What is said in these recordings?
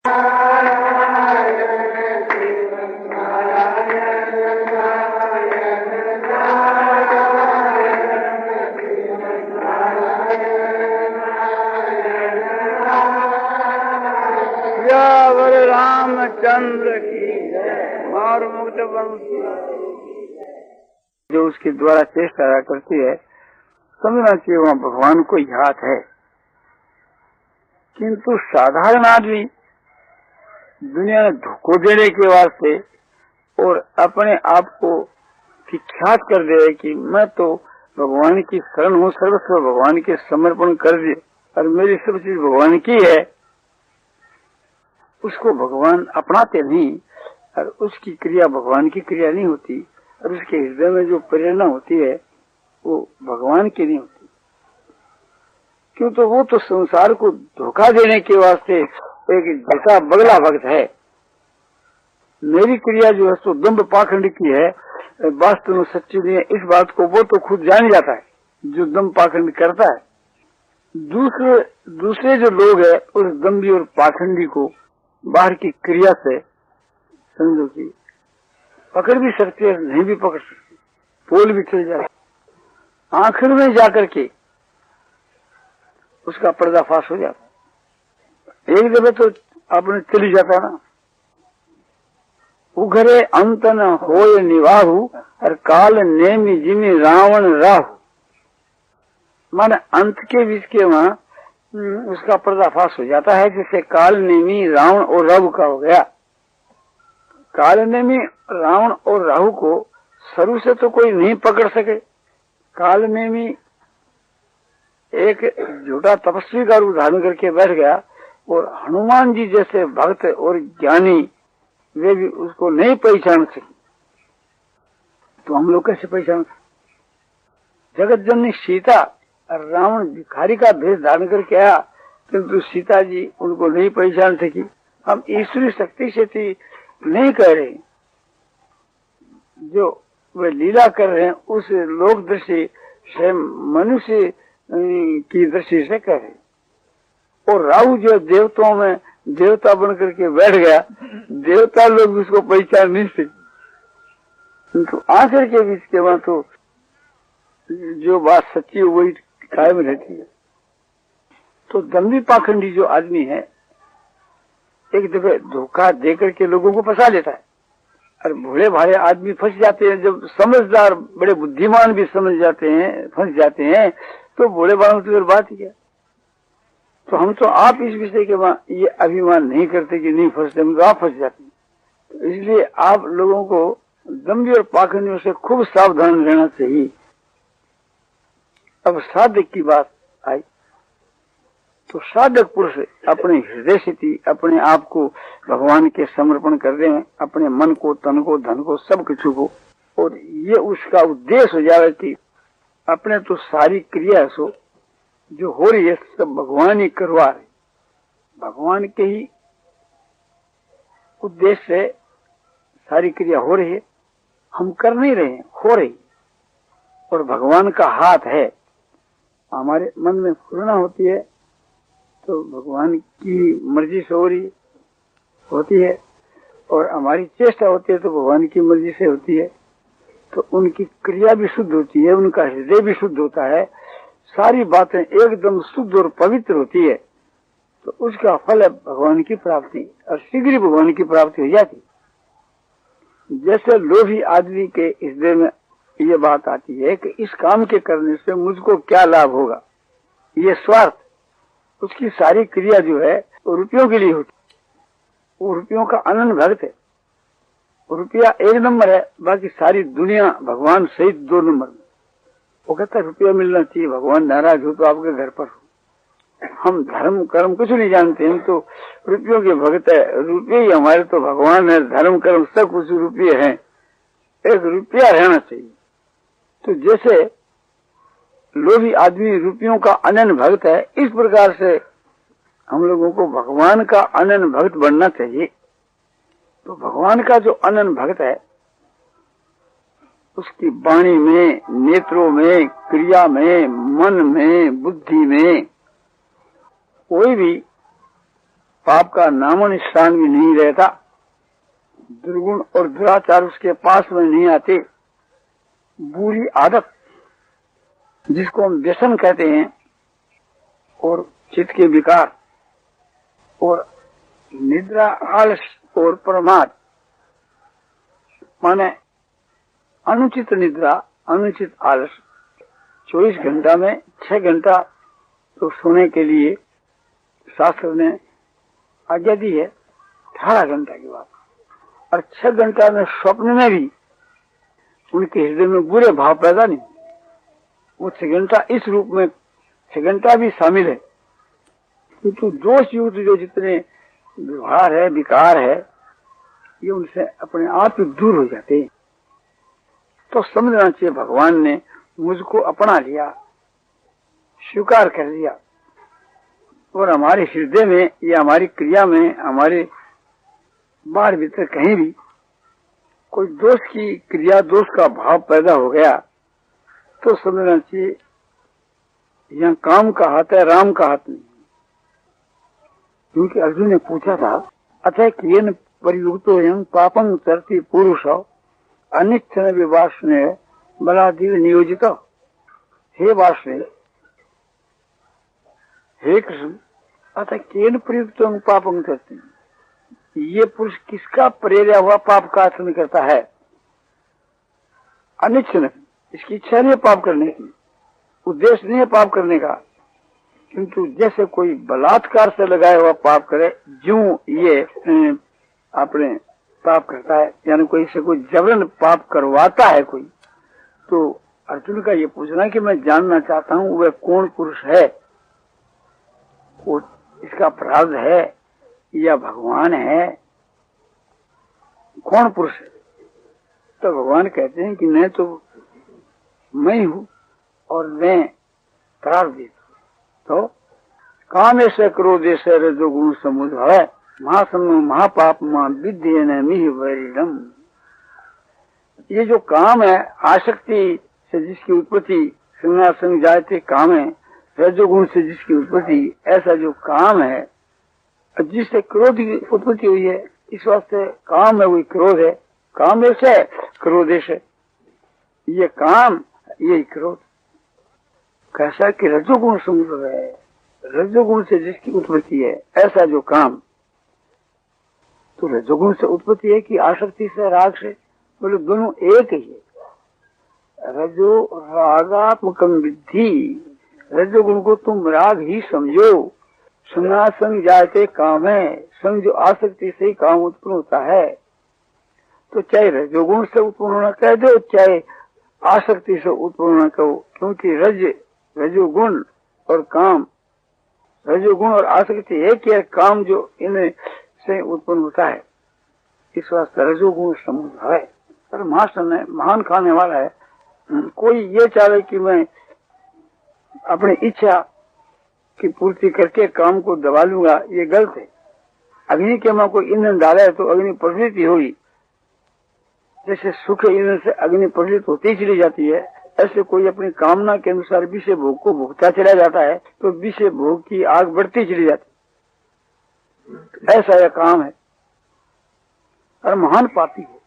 रामचंद्र की और मुक्त वंशी जो उसके द्वारा चेष्टा करती है, समझना चाहिए वहाँ भगवान को याद है। किंतु साधारण आदमी दुनिया में धोखो देने के वास्ते और अपने आप को विख्यात कर दे कि मैं तो भगवान की शरण हूँ, सर्वस्व भगवान के समर्पण कर दे और मेरी सब चीज भगवान की है, उसको भगवान अपनाते नहीं और उसकी क्रिया भगवान की क्रिया नहीं होती और उसके हृदय में जो प्रेरणा होती है वो भगवान की नहीं होती। क्यों? तो वो तो संसार को धोखा देने के वास्ते एक झूठा बगला भक्त है। मेरी क्रिया जो है तो दम्भ पाखंड की है, वास्तव में सच्ची नहीं है। इस बात को वो तो खुद जान जाता है जो दम्भ पाखंड करता है। दूसरे जो लोग है उस दम्भी और पाखंडी को बाहर की क्रिया से समझो कि पकड़ भी सकते हैं, नहीं भी पकड़ सकते, पोल भी चल जाए, आखिर में जाकर के उसका पर्दाफाश हो जाता। एक दफे तो आपने चली जाता ना, उघरे अंत न होय निवाहु और काल नेमी जिमी रावण राहु। माने अंत के बीच के वहां उसका पर्दाफाश हो जाता है, जिससे काल नेमी रावण और राहु का हो गया। काल नेमी रावण और राहु को शुरू से तो कोई नहीं पकड़ सके। काल नेमी एक झूठा तपस्वी का रूप धारण करके बैठ गया और हनुमान जी जैसे भक्त और ज्ञानी वे भी उसको नहीं पहचान सके। तो हम लोग कैसे पहचान सके? जगत जननी सीता और रावण भिखारी का भेष धारण करके आया, किंतु सीता जी उनको नहीं पहचान सकी। हम ईश्वरी शक्ति से थी नहीं कह रहे, जो वे लीला कर रहे हैं उस लोक दृष्टि से मनुष्य की दृष्टि से कह रहे। और राहु जो देवताओं में देवता बन करके बैठ गया, देवता लोग उसको पहचान नहीं सके। किंतु आखिर के बीच के वहां तो जो बात सच्ची है वही कायम रहती है। तो दम्भी पाखंडी जो आदमी है एक दफे धोखा देकर के लोगों को फंसा लेता है और भोले भाले आदमी फंस जाते हैं। जब समझदार बड़े बुद्धिमान भी समझ जाते हैं, फंस जाते हैं, तो भोले भालों की बात ही क्या। तो हम तो आप इस विषय के ये अभिमान नहीं करते कि नहीं फंसते, हम तो आप फंस जाते हैं। तो इसलिए आप लोगों को दम्भी और पाखंडियों से खूब सावधान रहना चाहिए। अब साधक की बात आई तो साधक पुरुष अपने हृदय से अपने आप को भगवान के समर्पण कर रहे हैं, अपने मन को, तन को, धन को, सब कुछ को, और ये उसका उद्देश्य हो जाए कि अपने तो सारी क्रिया सो जो हो रही है सब भगवान ही करवा रहे, भगवान के ही उद्देश्य से सारी क्रिया हो रही है, हम कर नहीं रहे हैं, हो रही। और भगवान का हाथ है। हमारे मन में पूर्णा होती है तो भगवान की मर्जी से हो रही होती है, और हमारी चेष्टा होती है तो भगवान की मर्जी से होती है। तो उनकी क्रिया भी शुद्ध होती है, उनका हृदय भी शुद्ध होता है, सारी बातें एकदम शुद्ध और पवित्र होती है। तो उसका फल है भगवान की प्राप्ति, और शीघ्र ही भगवान की प्राप्ति हो जाती। जैसे लोभी आदमी के हृदय में ये बात आती है कि इस काम के करने से मुझको क्या लाभ होगा, ये स्वार्थ, उसकी सारी क्रिया जो है वो रुपयों के लिए होती। वो रुपयों का अनंत भक्त है, रुपया एक नंबर है, बाकी सारी दुनिया भगवान सहित 2 नंबर में। वो कहता है रुपया मिलना चाहिए, भगवान नाराज हो तो आपके घर पर हो। हम धर्म कर्म कुछ नहीं जानते, हम तो रुपयों के भक्त है, रुपये ही हमारे तो भगवान है, धर्म कर्म सब कुछ रुपये है, एक रुपया रहना चाहिए। तो जैसे लोभी आदमी रुपयों का अनन्य भक्त है, इस प्रकार से हम लोगों को भगवान का अनन्य भक्त बनना चाहिए। तो भगवान का जो अनन्य भक्त है उसकी वाणी में, नेत्रों में, क्रिया में, मन में, बुद्धि में कोई भी पाप का नामो निशान भी नहीं रहता, दुर्गुण और दुराचार उसके पास में नहीं आते। बुरी आदत जिसको हम व्यसन कहते हैं, और चित्त के विकार, और निद्रा, आलस और प्रमाद, माने अनुचित निद्रा, अनुचित आलस। 24 घंटा में 6 घंटा तो सोने के लिए शास्त्र ने आज्ञा दी है, 18 घंटा की बात। और 6 घंटा में स्वप्न में भी उनके हृदय में बुरे भाव पैदा नहीं। वो 6 घंटा इस रूप में 6 घंटा भी शामिल है, क्योंकि दोष युक्त जो जितने व्यवहार है, विकार है, ये उनसे अपने आप ही दूर हो जाते हैं। तो समझना चाहिए भगवान ने मुझको अपना लिया, स्वीकार कर लिया, और हमारे हृदय में या हमारी क्रिया में, हमारे बाहर भीतर कहीं भी कोई दोष की क्रिया, दोष का भाव पैदा हो गया तो समझना चाहिए यहाँ काम का हाथ है, राम का हाथ नहीं। क्योंकि अर्जुन ने पूछा था, अतः कियन परियुक्तो यं पापं चरति पुरुषो अनिच्छन विवासने बलादीव नियोजित। हे वासने, हे कृष्ण, अतः कियन प्रयुक्तो पापं चरति, ये पुरुष किसका प्रेरिया हुआ पाप का आचरण करता है? अनिच्छन, इसकी इच्छा नहीं है पाप करने की, उद्देश्य नहीं है पाप करने का, किंतु जैसे कोई बलात्कार से लगाया हुआ पाप करे, जो ये अपने पाप करता है, यानी कोई से कोई जबरन पाप करवाता है कोई, तो अर्जुन का ये पूछना कि मैं जानना चाहता हूँ वह कौन पुरुष है, वो इसका अपराध है या भगवान है, कौन पुरुष है? तो भगवान कहते हैं कि मैं तो मैं हूँ और मैं प्रारब्ध। तो काम ऐसे क्रोध ऐसे रजोगुण समुद्र है, महासमो महापाप मां विद्येन मिहि वैरिणम। ये जो काम है, आसक्ति से जिसकी उत्पत्ति, संग जायते काम है, रजोगुण से जिसकी उत्पत्ति, ऐसा जो काम है जिससे क्रोध की उत्पत्ति हुई है, इस वास्ते काम है वही क्रोध है। काम ऐसे है, क्रोध ऐसे, ये काम यही क्रोध। कैसा कि रजोगुण समुद्र है, रजोगुण से जिसकी उत्पत्ति है ऐसा जो काम। तो रजोगुण से उत्पत्ति है कि आसक्ति से, राग से, बोले दोनों एक ही है। रजो रागात्मकम विद्धि, रजोगुण को तुम राग ही समझो। सुना संग जाते काम है, संग जो आसक्ति से ही काम उत्पन्न होता है। तो चाहे रजोगुण से उत्पन्न होना कह दो, चाहे आसक्ति से उत्पन्न होना कहो, क्योंकि रजोगुण और काम, रजोगुण और आसक्ति एक ही काम जो इनमें से उत्पन्न होता है, इस वास्ते रजोगुण समुद्र है। पर महान खाने वाला है। कोई ये चाहे कि मैं अपनी इच्छा की पूर्ति करके काम को दबा लूंगा, ये गलत है। अग्नि के में कोई ईंधन डाला है तो अग्नि प्रज्वलित होगी। जैसे सुख ईंधन से अग्नि प्रज्वलित होती ही चली जाती है, ऐसे कोई अपनी कामना के अनुसार विषय भोग को भोगता चला जाता है तो विषय भोग की आग बढ़ती चली जाती, ऐसा यह काम है। और महान पापी है।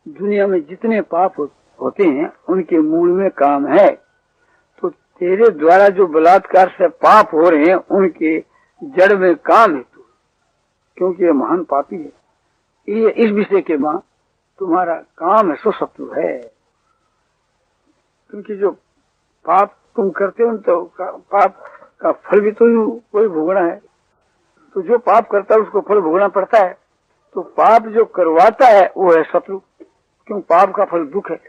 दुनिया में जितने पाप होते हैं उनके मूल में काम है। तो तेरे द्वारा जो बलात्कार से पाप हो रहे हैं उनके जड़ में काम है तू, क्योंकि ये महान पापी है। ये इस विषय के मां तुम्हारा काम है, सो शत्रु है। क्योंकि जो पाप तुम करते हो तो पाप का फल भी तो कोई भोगना है। तो जो पाप करता है उसको फल भोगना पड़ता है। तो पाप जो करवाता है वो है शत्रु, क्यों पाप का फल दुख है।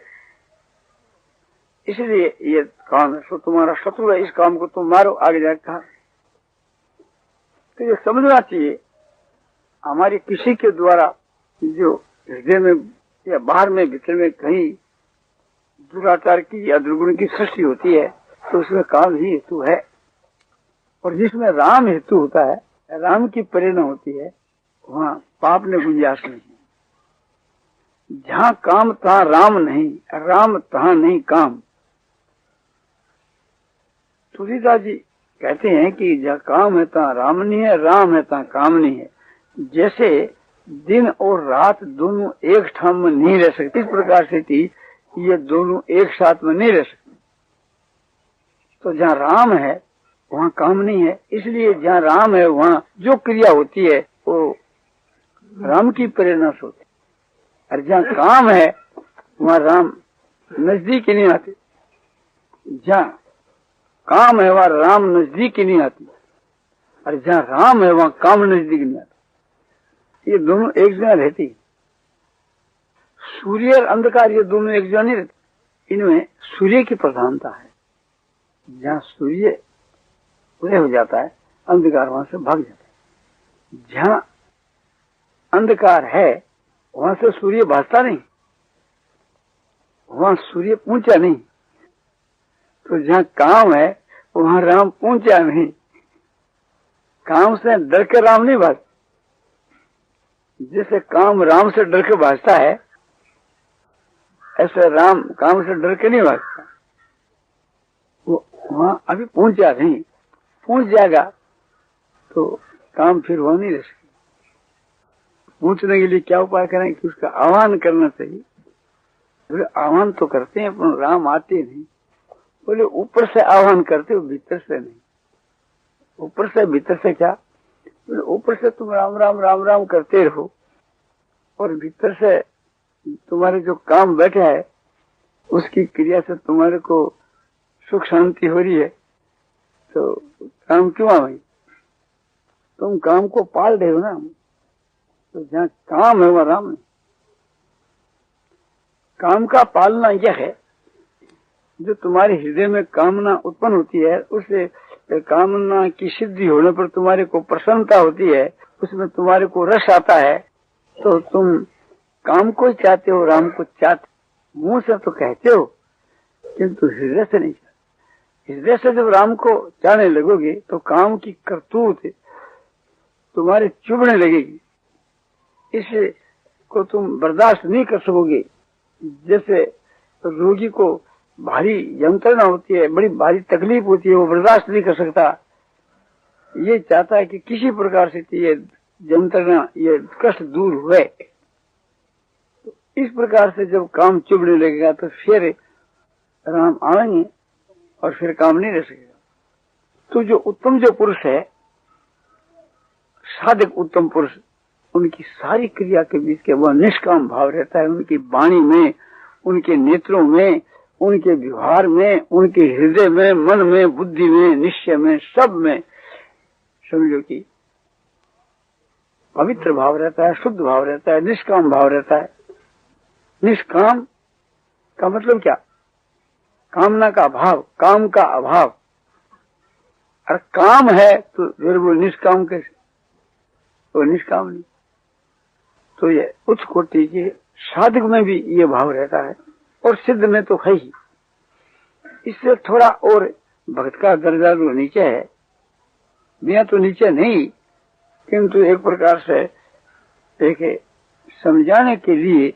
इसलिए ये काम है, सो तुम्हारा शत्रु है, इस काम को तुम मारो। आगे जाकर कहा तो ये समझना चाहिए, हमारी किसी के द्वारा जो हृदय में या बाहर में भीतर में कहीं दुराचार की या दुर्गुण की सृष्टि होती है तो उसमें काम ही हेतु है। और जिसमें राम हेतु होता है, राम की प्रेरणा होती है, वहां पाप ने गुंजाइश नहीं। जहां काम तहां राम नहीं, राम तहां नहीं काम। तुलसीदास जी कहते हैं कि जहाँ काम है तहाँ राम नहीं है, राम है तहाँ काम नहीं है। जैसे दिन और रात दोनों एक ठाम में नहीं रह सकते, इस प्रकार से थी ये दोनों एक साथ में नहीं रह सकते। तो जहाँ राम है वहाँ काम नहीं है, इसलिए जहाँ राम है वहाँ जो क्रिया होती है वो राम की प्रेरणा से होती है। और जहाँ काम है वहाँ राम नजदीक ही नहीं आते। जहाँ काम है वहाँ राम नजदीक ही नहीं आती, और जहाँ राम है वहाँ काम नजदीक नहीं आता। ये दोनों एक जगह रहती। सूर्य और अंधकार ये दोनों एक जगह नहीं रहते। इनमें सूर्य की प्रधानता है। जहाँ सूर्य उदय हो जाता है अंधकार वहां से भाग जाता है। जहाँ अंधकार है वहां से सूर्य भागता नहीं, वहां सूर्य पहुंचा नहीं। तो जहाँ काम है वहां राम पहुंचा नहीं। काम से डर के राम नहीं भागता। जैसे काम राम से डर के भागता है, ऐसे राम काम से डर के नहीं भागता। वो वहां अभी पहुंचा नहीं, पहुंच जाएगा तो काम फिर वहां नहीं रह सकता। पहुंचने के लिए क्या उपाय करें कि उसका आह्वान करना चाहिए। बोले आह्वान तो करते हैं पर राम आते नहीं। बोले ऊपर से आह्वान करते हो, भीतर से नहीं। ऊपर से भीतर से क्या? बोले ऊपर से तुम राम राम राम राम करते रहो और भीतर से तुम्हारे जो काम बैठा है उसकी क्रिया से तुम्हारे को सुख शांति हो रही है, तो काम क्यों भाई? तुम काम को पाल रहे हो ना। तो जहाँ काम है वह राम नहीं। काम का पालना यह है, जो तुम्हारे हृदय में कामना उत्पन्न होती है, उससे कामना की सिद्धि होने पर तुम्हारे को प्रसन्नता होती है, उसमें तुम्हारे को रस आता है, तो तुम काम को चाहते हो, राम को चाहते। मुंह से तो कहते हो किंतु हृदय से नहीं चाहते। हृदय से जब राम को चाहने लगोगे तो काम की करतूत तुम्हारे चुभने लगेगी। इसे को तुम बर्दाश्त नहीं कर सकोगे। जैसे रोगी को भारी यंत्रणा होती है, बड़ी भारी तकलीफ होती है, वो बर्दाश्त नहीं कर सकता। ये चाहता है कि किसी प्रकार से ये यंत्रणा, ये कष्ट दूर हुए। तो इस प्रकार से जब काम चुभने लगेगा तो फिर राम आएंगे और फिर काम नहीं रह सकेगा। तो जो उत्तम जो पुरुष है, साधक उत्तम पुरुष, उनकी सारी क्रिया के बीच के वह निष्काम भाव रहता है। उनकी वाणी में, उनके नेत्रों में, उनके व्यवहार में, उनके हृदय में, मन में, बुद्धि में, निश्चय में, सब में समझो कि पवित्र भाव रहता है, शुद्ध भाव रहता है, निष्काम भाव रहता है। निष्काम का मतलब क्या? कामना का भाव, काम का अभाव। और काम है तो फिर वो निष्काम कैसे? वो निष्काम नहीं। तो ये उच्च कोटि के साधक में भी ये भाव रहता है और सिद्ध में तो है ही। इससे थोड़ा और भक्त का दर्जा जो नीचे है, मैं तो नीचे नहीं, किंतु एक प्रकार से एक समझाने के लिए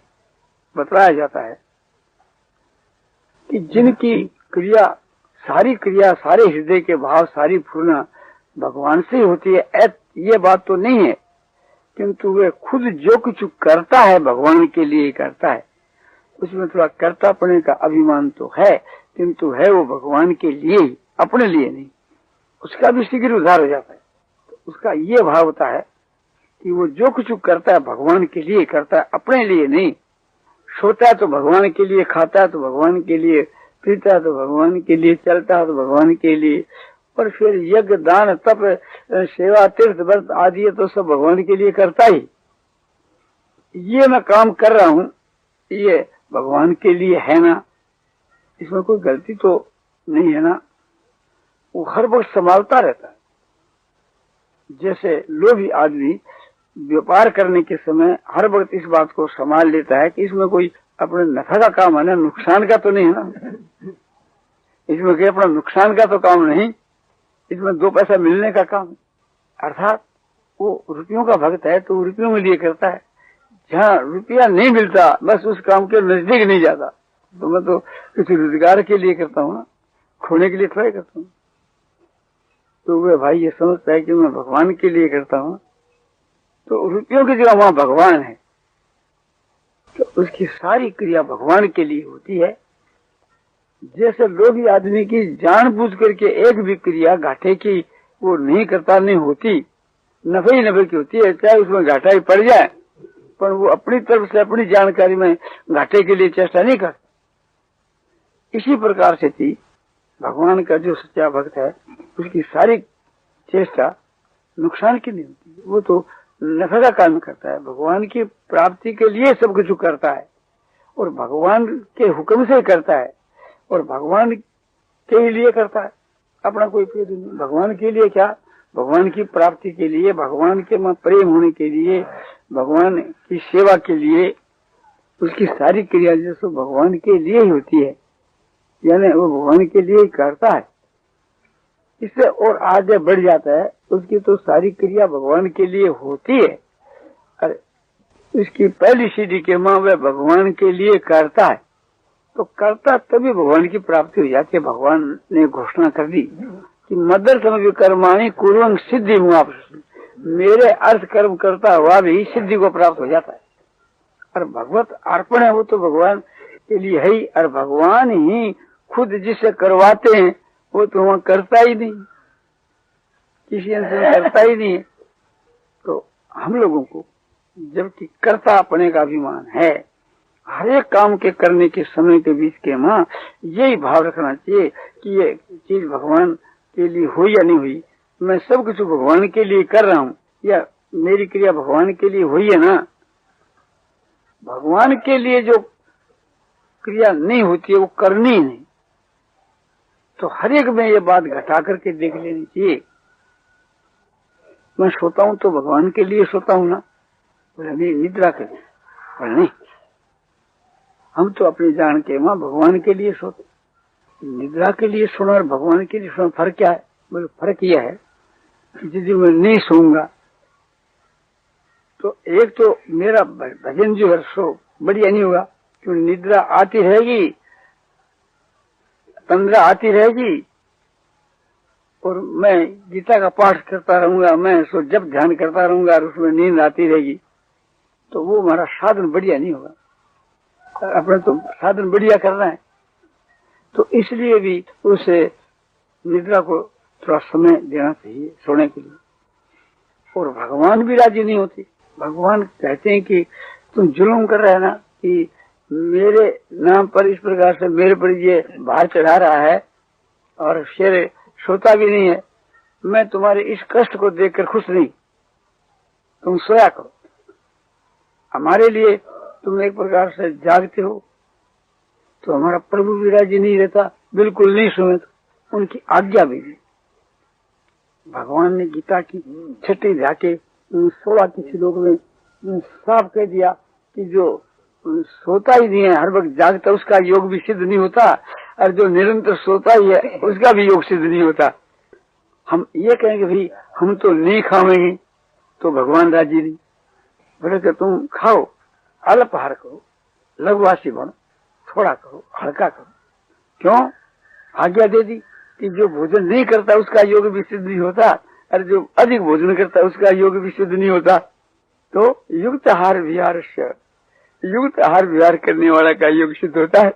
बताया जाता है कि जिनकी क्रिया, सारी क्रिया, सारे हृदय के भाव, सारी पूर्णा भगवान से होती है, ये बात तो नहीं है, किंतु वे खुद जो कुछ करता है भगवान के लिए करता है। उसमें थोड़ा कर्तापने का अभिमान तो है, किंतु है वो भगवान के लिए ही, अपने लिए नहीं। उसका भी शीघ्र उद्धार हो जाता है। तो उसका ये भाव होता है कि वो जो कुछ करता है भगवान के लिए करता है, अपने लिए नहीं। सोता है तो भगवान के लिए, खाता है तो भगवान के लिए, पीता है तो भगवान के लिए, चलता है तो भगवान के लिए, और फिर यज्ञ, दान, तप, सेवा, तीर्थ, व्रत आदि तो सब भगवान के लिए करता ही। ये मैं काम कर रहा हूँ, ये भगवान के लिए है ना, इसमें कोई गलती तो नहीं है ना। वो हर वक्त संभालता रहता है। जैसे लोभी आदमी व्यापार करने के समय हर वक्त इस बात को संभाल लेता है कि इसमें कोई अपने नफा का काम है ना, नुकसान का तो नहीं है ना। इसमें कोई अपना नुकसान का तो काम नहीं, इसमें दो पैसा मिलने का काम। अर्थात वो रुपयों का भक्त है तो रुपयों में लिए करता है। जहाँ रुपया नहीं मिलता बस उस काम के नजदीक नहीं जाता। तो मैं तो किसी रोजगार के लिए करता हूँ ना, खोने के लिए थोड़ा करता हूँ। तो वह भाई ये समझता है कि मैं भगवान के लिए करता हूँ, तो रुपयों की जगह वहां भगवान है, तो उसकी सारी क्रिया भगवान के लिए होती है। जैसे लोभी आदमी की जानबूझ करके एक भी क्रिया घाटे की वो नहीं करता, नहीं होती, नफे ही नफे की होती है, चाहे उसमें घाटा ही पड़ जाए, पर वो अपनी तरफ से अपनी जानकारी में घाटे के लिए चेष्टा नहीं करता। इसी प्रकार से थी भगवान का जो सच्चा भक्त है, उसकी सारी चेष्टा नुकसान की नहीं होती, वो तो नफे का काम करता है, भगवान की प्राप्ति के लिए सब कुछ करता है और भगवान के हुक्म से करता है और भगवान के लिए करता है, अपना कोई प्रयोजन नहीं। भगवान के लिए क्या? भगवान की प्राप्ति के लिए, भगवान के में प्रेम होने के लिए, भगवान की सेवा के लिए, उसकी सारी क्रिया जो भगवान के लिए ही होती है, यानी वो भगवान के लिए ही करता है। इससे और आगे बढ़ जाता है, उसकी तो सारी क्रिया भगवान के लिए होती है, और उसकी पहली सीढ़ी के मां वह भगवान के लिए करता है, तो करता तभी भगवान की प्राप्ति हो जाती है। भगवान ने घोषणा कर दी कि मदर्थम कर्माणि कुर्वन् सिद्धि हुआ, मेरे अर्थ कर्म करता हुआ भी सिद्धि को प्राप्त हो जाता है। और भगवत अर्पण है वो तो भगवान के लिए है ही, और भगवान ही खुद जिसे करवाते हैं वो तो वहां करता ही नहीं, किसी से करता ही नहीं। तो हम लोगों को जबकि कर्ता अपने का अभिमान है, हर एक काम के करने के समय के बीच के मां यही भाव रखना चाहिए कि ये चीज भगवान के लिए हुई या नहीं हुई, मैं सब कुछ भगवान के लिए कर रहा हूँ, या मेरी क्रिया भगवान के लिए हुई है ना। भगवान के लिए जो क्रिया नहीं होती है वो करनी ही नहीं। तो हर एक में ये बात घटा करके देख लेनी चाहिए। मैं सोता हूँ तो भगवान के लिए सोता हूँ ना, बोले निद्रा के लिए, बोले नहीं, हम तो अपनी जान के मां भगवान के लिए सोते। निद्रा के लिए सोना और भगवान के लिए सोना फर्क क्या है? बोले फर्क यह है कि यदि मैं नहीं सोऊंगा तो एक तो मेरा भजन जो है सो बढ़िया नहीं होगा, क्योंकि निद्रा आती रहेगी, तंद्रा आती रहेगी, और मैं गीता का पाठ करता रहूंगा, मैं सो जब ध्यान करता रहूंगा और उसमें नींद आती रहेगी, तो वो हमारा साधन बढ़िया नहीं होगा। अपने तो साधन बढ़िया करना है, तो इसलिए भी उसे निद्रा को थोड़ा समय देना चाहिए सोने के लिए। और भगवान भी राजी नहीं होती। भगवान कहते हैं कि तुम जुल्म कर रहे है ना, कि मेरे नाम पर इस प्रकार से मेरे पर ये भार चढ़ा रहा है और शेर सोता भी नहीं है, मैं तुम्हारे इस कष्ट को देखकर खुश नहीं, तुम सोया करो। हमारे लिए तुम एक प्रकार से जागते हो, तो हमारा प्रभु भी राजी नहीं रहता, बिल्कुल नहीं सुने तो उनकी आज्ञा भी नहीं। भगवान ने गीता की 6 अध्याय के 16 के श्लोक में साफ कह दिया कि जो सोता ही नहीं है, हर वक्त जागता, उसका योग भी सिद्ध नहीं होता, और जो निरंतर सोता ही है उसका भी योग सिद्ध नहीं होता। हम ये कहेंगे भाई हम तो नहीं खाएंगे, तो भगवान राजी नहीं। बोले कि तुम खाओ, अल्पाहार करो, लघुवासी बनो, थोड़ा करो, हल्का करो। क्यों? आज्ञा दे दी कि जो भोजन नहीं करता उसका योग भी सिद्ध नहीं होता, और जो अधिक भोजन करता है उसका योग भी सिद्ध नहीं होता। तो युक्त आहार विहार, युक्त आहार विहार करने वाला का योग सिद्ध होता है।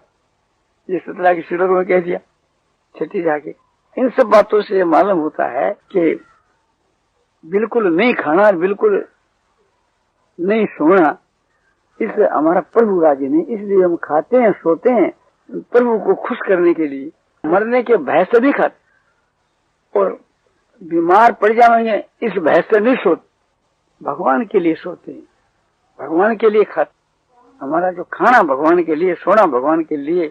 ये 17 के श्लोक में कह दिया 6 जाके। इन सब बातों से मालूम होता है कि बिल्कुल नहीं खाना, बिल्कुल नहीं सोना, इससे हमारा प्रभु राजी नहीं। इसलिए हम खाते हैं, सोते हैं प्रभु को खुश करने के लिए, मरने के भय से नहीं खाते, और बीमार पड़ जाएंगे इस भय से नहीं सोते, भगवान के लिए सोते हैं, भगवान के लिए खाते। हमारा जो खाना भगवान के लिए, सोना भगवान के लिए,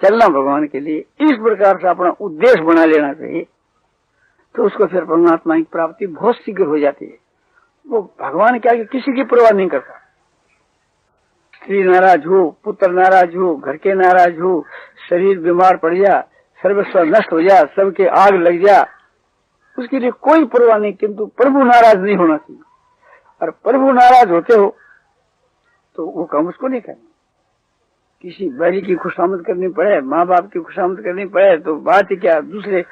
चलना भगवान के लिए, इस प्रकार से अपना उद्देश्य बना लेना चाहिए, तो उसको फिर परमात्मा की प्राप्ति बहुत शीघ्र हो जाती है। वो भगवान के आगे किसी की परवाह नहीं करता। स्त्री नाराज हो, पुत्र नाराज हो, घर के नाराज हो, शरीर बीमार पड़ जा, सर्वस्व नष्ट हो जा, सबके आग लग जा, उसके लिए कोई परवाह नहीं, किंतु प्रभु नाराज नहीं होना चाहिए। और प्रभु नाराज होते हो तो वो काम उसको नहीं करना, किसी बैरी की खुशामद करनी पड़े, माँ बाप की खुशामद करनी पड़े तो बात ही क्या, दूसरे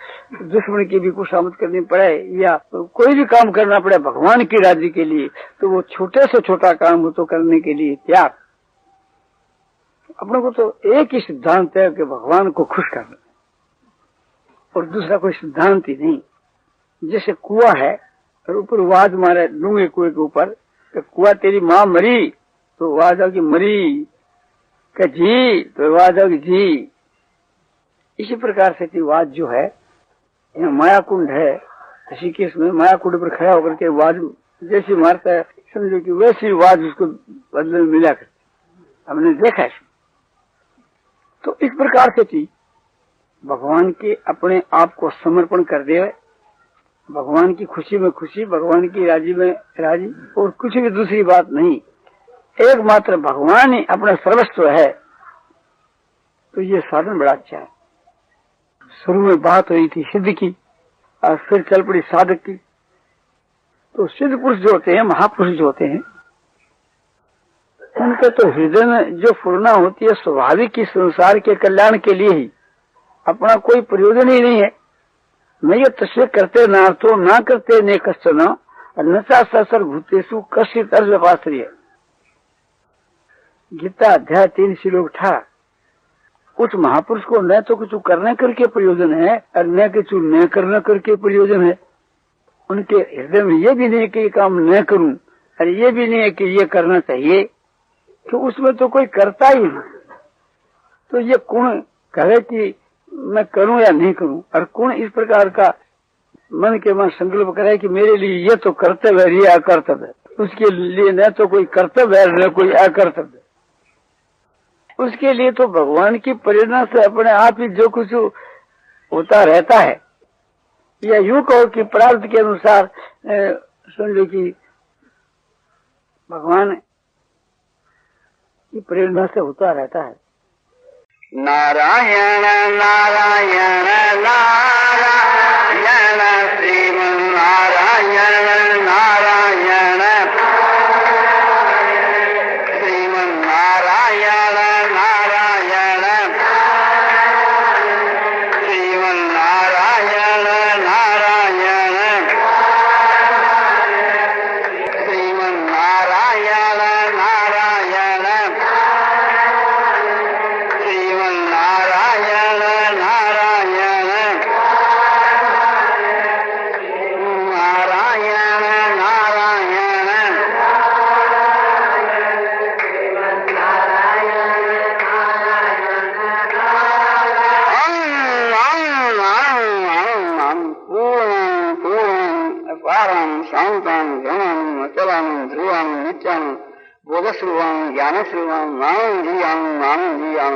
दुश्मन की भी खुशामद करनी पड़े या कोई भी काम करना पड़े भगवान की राजी के लिए, तो वो छोटे से छोटा काम हो तो करने के लिए त्याग। अपने को तो एक ही सिद्धांत है कि भगवान को खुश करना, और दूसरा कोई सिद्धांत ही नहीं। जैसे कुआं है और ऊपर आवाज मारे डूंगे कुएं के ऊपर, तो कुआं तेरी माँ मरी तो आवाज आओगी मरी, का जी तो आवाज आओगी जी। इसी प्रकार से आवाज जो है, यहाँ माया कुंड है, ऋषिकेश में माया कुंड पर खड़ा होकर के आवाज जैसी मारता है, समझो कि वैसी आवाज उसको बदले में मिला करती, हमने देखा है। तो इस प्रकार से थी भगवान के अपने आप को समर्पण कर दे, भगवान की खुशी में खुशी, भगवान की राजी में राजी, और कुछ भी दूसरी बात नहीं, एकमात्र भगवान ही अपना सर्वस्व है। तो ये साधन बड़ा अच्छा है। शुरू में बात हुई थी सिद्ध की और फिर चल पड़ी साधक की। तो सिद्ध पुरुष जो होते हैं, महापुरुष जो होते हैं, उनके तो हृदय में जो पूर्णा होती है स्वाभाविक ही संसार के कल्याण के लिए ही, अपना कोई प्रयोजन ही नहीं है। न ये तस्वीर करते ना तो ना करते ने कष्ट न नचा ससर भूतेषु कष्ट अर्जपाश्रय। गीता अध्याय 3 श्लोक 18। उस महापुरुष को न तो कुछ करने करके प्रयोजन है और न कुछ न करने करके प्रयोजन है। उनके हृदय में ये भी नहीं कि ये काम न करूं, और ये भी नहीं है कि ये करना चाहिए, तो उसमें तो कोई करता ही नहीं। तो ये गुण कहे कि मैं करूं या नहीं करूं, और गुण इस प्रकार का मन के मन संकल्प करे कि मेरे लिए ये तो कर्तव्य है, ये अकर्तव्य है, उसके लिए न तो कोई कर्तव्य है न कोई अकर्तव्य। उसके लिए तो भगवान की प्रेरणा से अपने आप ही जो कुछ होता रहता है, या यूं कहो कि प्रार्थ के अनुसार समझो कि भगवान की प्रेरणा से होता रहता है। नारायण नारायण नारायण श्रीमन्नारायण नारायण श्रीमन्नारायण नारायण श्रीमन्नारायण नारायण श्रीमन्नारायण नारायण श्रीमन्नारायण नारायण नारायण नारायण पूर्णं शान्तं जनम् अचलं ध्रुवं नित्यं बोधश्रुवं ज्ञानश्रुवं मानं धियं